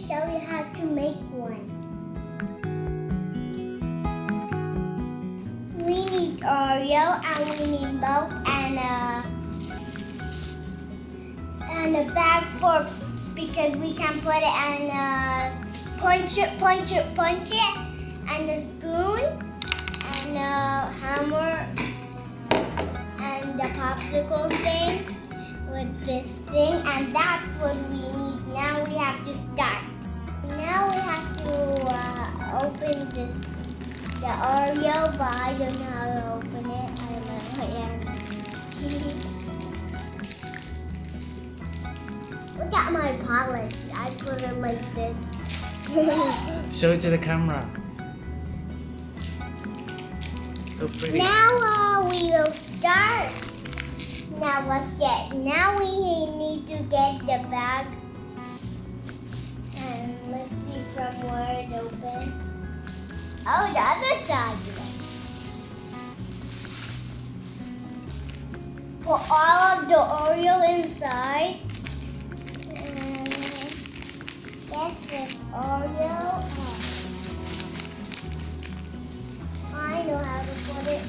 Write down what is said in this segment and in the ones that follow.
show you how to make one. We need Oreo and we need milk and a bag for because we can put it and punch it, and a spoon and a hammer and the popsicle thing with this thing, and that's what we need. Now we have to start. Now we have to open the Oreo, but I don't know how to open it. I don't know how to. Look at my polish. I put it like this. Show it to the camera. So pretty. Now we will start. Now we need to get the bag. And let's see from where it opens. Oh, the other side. Put all of the Oreo inside. And get this Oreo out. I know how to put it.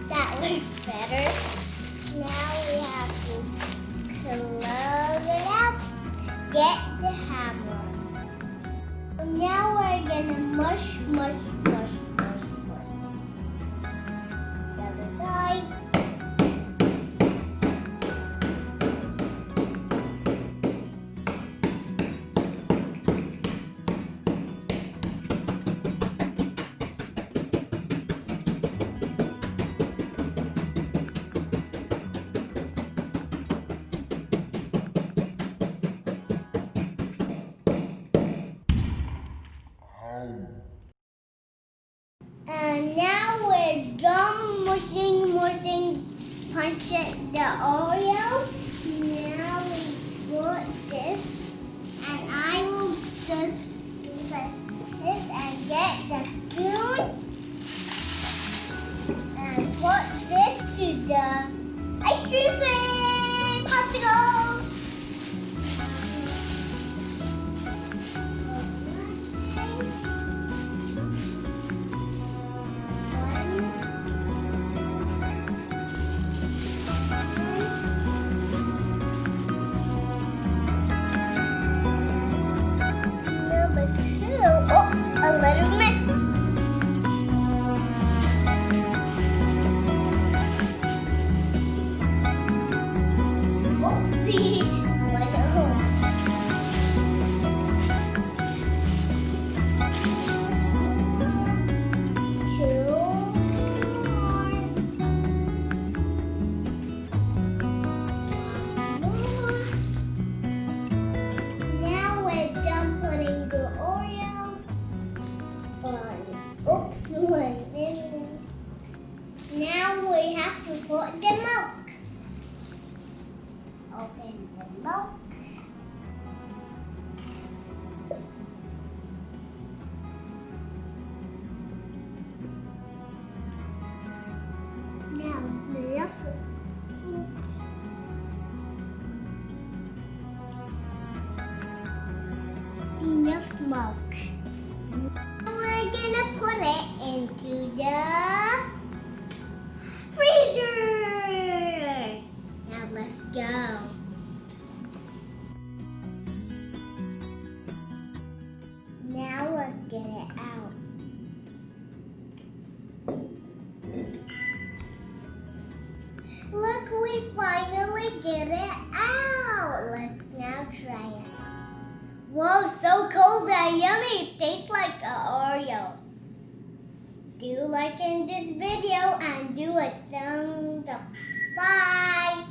That looks better. Now we have to close it up. Get the hammer. Now we're gonna mush. The other side. And now we're done mushing, punching the Oreo. Now we put this, and I will just put this and get the spoon and put this to the ice cream thing, Popsicles. A little miss. Oopsie. Went home. Two more. Now we're done putting the Oreo. Oops, one minute. Now we have to put the milk. Open the milk. Now enough milk. We're gonna put it into the freezer. Now let's go. Now let's get it out. Look, we finally get it out. Let's now try it. Whoa, so cold and yummy. It tastes like an Oreo. Do like in this video and do a thumbs up. Bye.